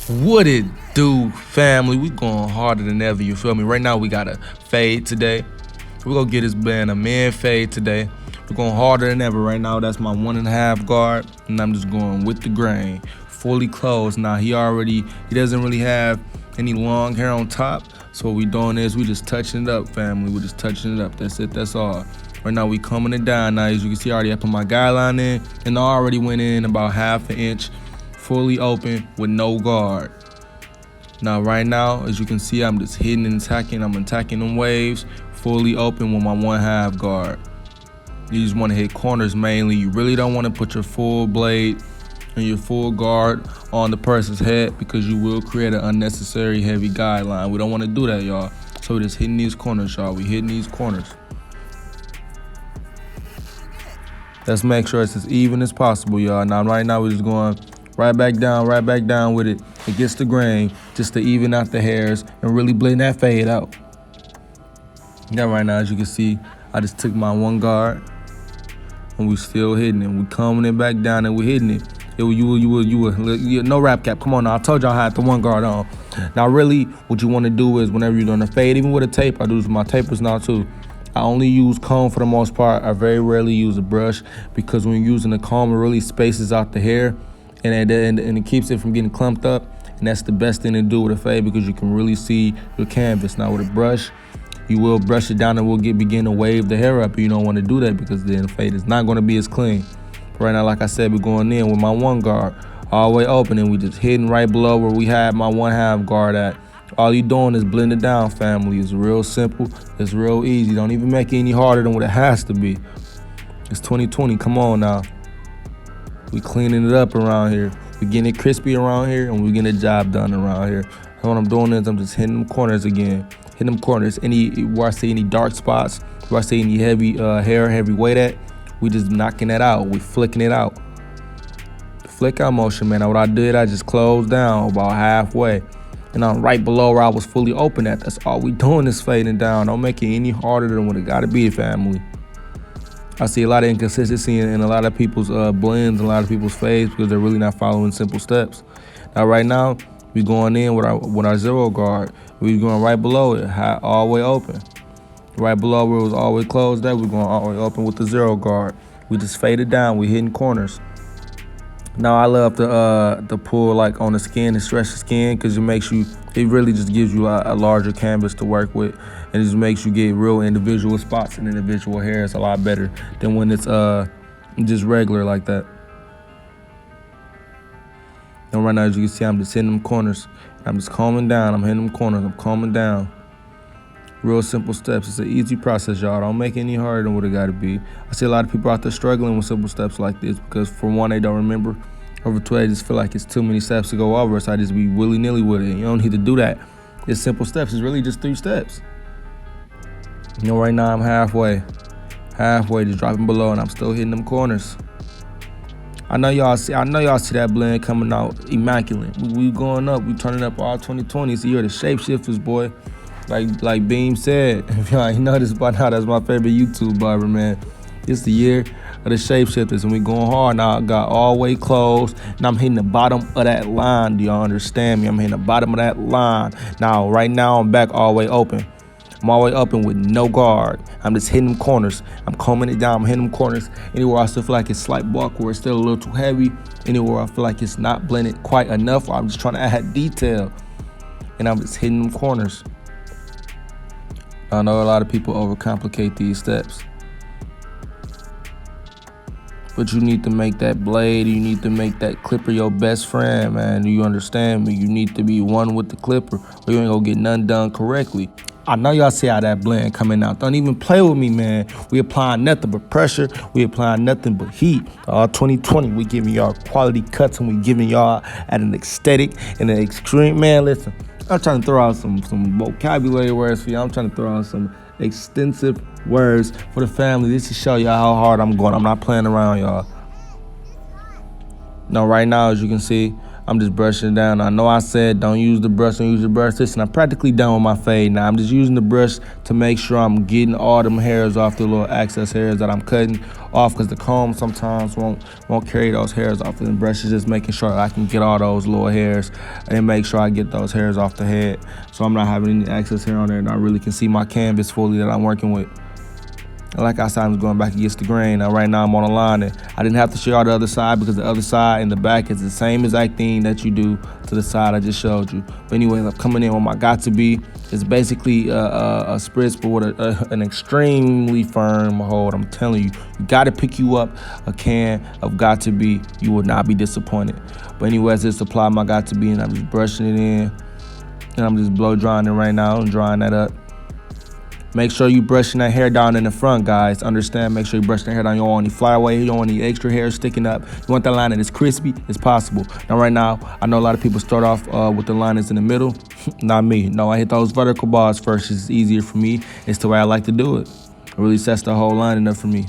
What it do, family? We going harder than ever, you feel me? Right now we got a fade today. We're gonna get this band a man fade today. We're going harder than ever right now. That's my 1.5 guard, and I'm just going with the grain. Fully closed. Now he doesn't really have any long hair on top. So what we doing is we just touching it up, family. We're just touching it up. That's it, that's all. Right now we coming it down. Now as you can see, I already put my guideline in, and I already went in about 1/2 inch. Fully open with no guard. Now right now, as you can see, I'm just hitting and attacking. I'm attacking them waves, fully open with my 1/2 guard. You just want to hit corners mainly. You really don't want to put your full blade and your full guard on the person's head because you will create an unnecessary heavy guideline. We don't want to do that, y'all. So we're just hitting these corners, y'all. We hitting these corners. Let's make sure it's as even as possible, y'all. Now right now we're just going right back down with it against the grain, just to even out the hairs and really blend that fade out. Now right now, as you can see, I just took my 1 guard and we still hitting it. We combing it back down and we hitting it. No wrap cap. Come on now, I told y'all I had the 1 guard on. Now really, what you want to do is whenever you're doing a fade, even with a tape, I do this with my tapers now too. I only use comb for the most part. I very rarely use a brush because when you're using the comb, it really spaces out the hair and it keeps it from getting clumped up. And that's the best thing to do with a fade because you can really see your canvas. Now with a brush, you will brush it down and will begin to wave the hair up. You don't want to do that because then the fade is not going to be as clean. But right now, like I said, we're going in with my 1 guard all the way open and we just hitting right below where we had my 1/2 guard at. All you doing is blend it down, family. It's real simple. It's real easy. Don't even make it any harder than what it has to be. It's 2020. Come on now. We cleaning it up around here. We getting it crispy around here, and we getting the job done around here. So what I'm doing is I'm just hitting them corners again. Hitting them corners. Where I see any dark spots, where I see any heavy hair, heavy weight at, we just knocking that out. We flicking it out. The flick out motion, man. Now what I did, I just closed down about halfway. And I'm right below where I was fully open at. That's all we doing is fading down. Don't make it any harder than what it gotta be, family. I see a lot of inconsistency in a lot of people's blends and a lot of people's fades because they're really not following simple steps. Now, right now, we going in with our 0 guard. We going right below it, all the way open. Right below where it was all the way closed up, we're going all the way open with the 0 guard. We just faded down. We hitting corners. Now, I love to pull like on the skin and stretch the skin because it really just gives you a larger canvas to work with. And it just makes you get real individual spots and individual hairs a lot better than when it's just regular like that. And right now, as you can see, I'm just hitting them corners. I'm just calming down. I'm hitting them corners. I'm calming down. Real simple steps. It's an easy process, y'all. Don't make it any harder than what it got to be. I see a lot of people out there struggling with simple steps like this because, for one, they don't remember. Over two, they just feel like it's too many steps to go over, so I just be willy-nilly with it. You don't need to do that. It's simple steps. It's really just 3 steps. You know, right now I'm halfway, just dropping below, and I'm still hitting them corners. I know y'all see that blend coming out immaculate. We going up. We turning up all 2020. It's the year of the shapeshifters, boy. Like Beam said, if y'all ain't know this by now, that's my favorite YouTube barber, man. It's the year of the shapeshifters, and we going hard now. I got all the way closed, and I'm hitting the bottom of that line. Do y'all understand me? I'm hitting the bottom of that line. Now, right now, I'm back all the way open. I'm all the way open with no guard. I'm just hitting them corners. I'm combing it down. I'm hitting them corners. Anywhere I still feel like it's slight bulk, where it's still a little too heavy. Anywhere I feel like it's not blended quite enough, I'm just trying to add detail. And I'm just hitting them corners. I know a lot of people overcomplicate these steps. But you need to make that blade, you need to make that clipper your best friend, man. Do you understand me? You need to be one with the clipper, or you ain't gonna get nothing done correctly. I know y'all see how that blend coming out. Don't even play with me, man. We applying nothing but pressure. We applying nothing but heat. All 2020, we giving y'all quality cuts, and we giving y'all at an aesthetic and an extreme. Man, listen, I'm trying to throw out some vocabulary words for you. I'm trying to throw out some extensive words for the family. This to show y'all how hard I'm going. I'm not playing around, y'all. Now, right now, as you can see, I'm just brushing down. I know I said don't use the brush, don't use the brush. Listen, I'm practically done with my fade now. I'm just using the brush to make sure I'm getting all them hairs off, the little excess hairs that I'm cutting off, because the comb sometimes won't carry those hairs off. And the brush is just making sure I can get all those little hairs and make sure I get those hairs off the head, so I'm not having any excess hair on there, and I really can see my canvas fully that I'm working with. Like I said, I'm going back against the grain. Now, right now, I'm on a line that I didn't have to show y'all the other side, because the other side and the back is the same exact thing that you do to the side I just showed you. But anyways, I'm coming in with my got to be. It's basically a spritz, but with an extremely firm hold. I'm telling you, you got to pick you up a can of got to be. You will not be disappointed. But anyways, just apply my got to be, and I'm just brushing it in. And I'm just blow drying it right now and drying that up. Make sure you brushing that hair down in the front, guys. Understand, make sure you brush that hair down. You don't want any flyaway, you don't want any extra hair sticking up. You want that line that is crispy as possible. Now, right now, I know a lot of people start off with the line that's in the middle. Not me. No, I hit those vertical bars first. It's easier for me. It's the way I like to do it. It really sets the whole line up for me.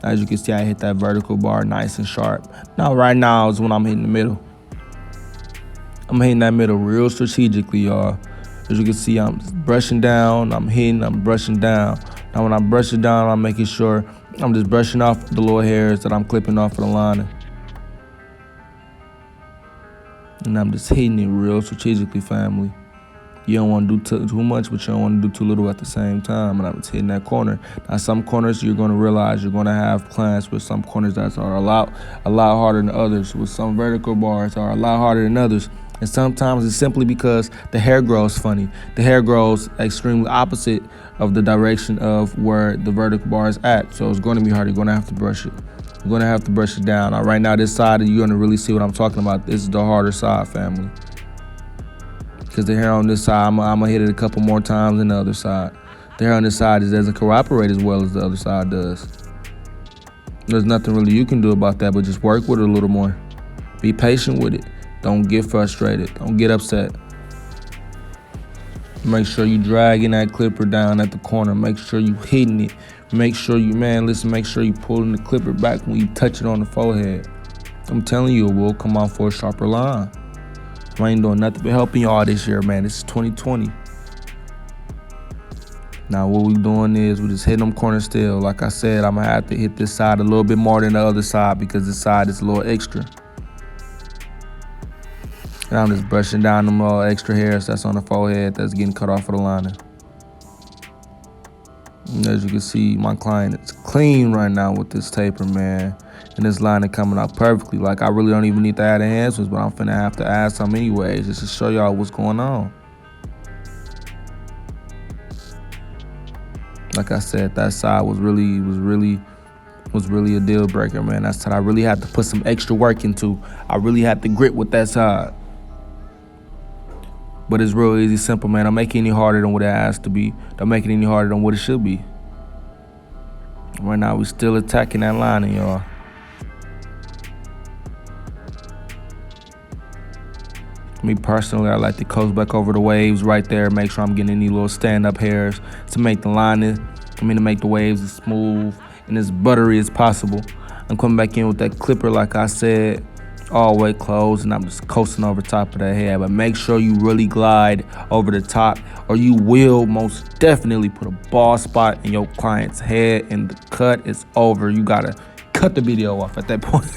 As you can see, I hit that vertical bar nice and sharp. Now, right now is when I'm hitting the middle. I'm hitting that middle real strategically, y'all. As you can see, I'm brushing down, I'm hitting, I'm brushing down. Now when I brush it down, I'm making sure I'm just brushing off the little hairs that I'm clipping off of the liner. And I'm just hitting it real strategically, family. You don't want to do too much, but you don't want to do too little at the same time. And I'm just hitting that corner. Now, some corners you're going to realize you're going to have clients with some corners that are a lot harder than others. With some vertical bars are a lot harder than others. And sometimes it's simply because the hair grows funny. The hair grows extremely opposite of the direction of where the vertical bar is at. So it's going to be hard. You're going to have to brush it. You're going to have to brush it down. Now, right now, this side, you're going to really see what I'm talking about. This is the harder side, family. Because the hair on this side, I'm going to hit it a couple more times than the other side. The hair on this side doesn't cooperate as well as the other side does. There's nothing really you can do about that, but just work with it a little more. Be patient with it. Don't get frustrated. Don't get upset. Make sure you dragging that clipper down at the corner. Make sure you hitting it. Make sure you, make sure you pulling the clipper back when you touch it on the forehead. I'm telling you, it will come out for a sharper line. I ain't doing nothing but helping y'all this year, man. This is 2020. Now what we doing is we just hitting them corners still. Like I said, I'm gonna have to hit this side a little bit more than the other side, because this side is a little extra. And I'm just brushing down them extra hairs that's on the forehead that's getting cut off of the liner. And as you can see, my client is clean right now with this taper, man. And this liner coming out perfectly. Like, I really don't even need to add enhancements, but I'm finna have to add some anyways, just to show y'all what's going on. Like I said, that side was really a deal breaker, man. That side I really had to put some extra work into. I really had to grit with that side. But it's real easy, simple, man. Don't make it any harder than what it has to be. Don't make it any harder than what it should be. Right now, we're still attacking that lining, y'all. Me personally, I like to coast back over the waves right there. Make sure I'm getting any little stand-up hairs to make the lining, to make the waves as smooth and as buttery as possible. I'm coming back in with that clipper, like I said, all the way closed, and I'm just coasting over top of that hair. But make sure you really glide over the top, or you will most definitely put a bald spot in your client's head, and the cut is over. You gotta cut the video off at that point.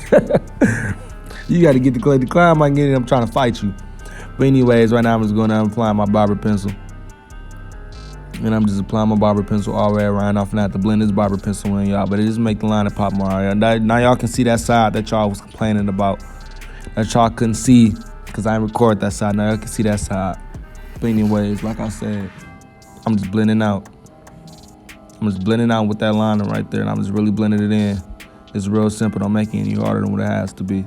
You gotta get the client. The client might get it. I'm trying to fight you. But anyways, right now I'm just going down and applying my barber pencil. And I'm just applying my barber pencil all the way around. I'm finna have to blend this barber pencil in, y'all. But it just make the line pop more. Now y'all can see that side that y'all was complaining about, that y'all couldn't see because I didn't record that side. Now y'all can see that side. But anyways, like I said, I'm just blending out. I'm just blending out with that liner right there. And I'm just really blending it in. It's real simple. Don't make it any harder than what it has to be.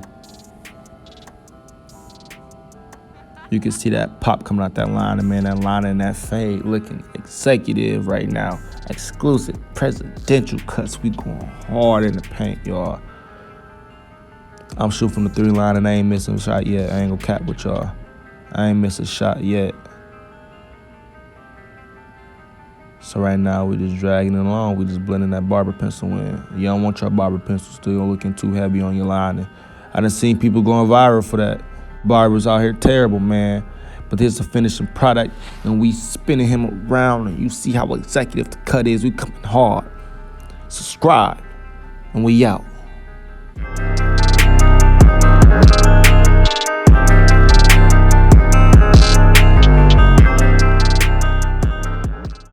You can see that pop coming out that line, and man, that line and that fade looking executive right now. Exclusive presidential cuts. We going hard in the paint, y'all. I'm shooting from the 3 line and I ain't missing a shot yet. I ain't gonna cap with y'all. I ain't missing a shot yet. So right now we just dragging it along. We just blending that barber pencil in. You don't want your barber pencil still looking too heavy on your line. I done seen people going viral for that. Barbers out here terrible, man. But here's the finishing product, and we spinning him around, and you see how executive the cut is. We coming hard. Subscribe, and we out.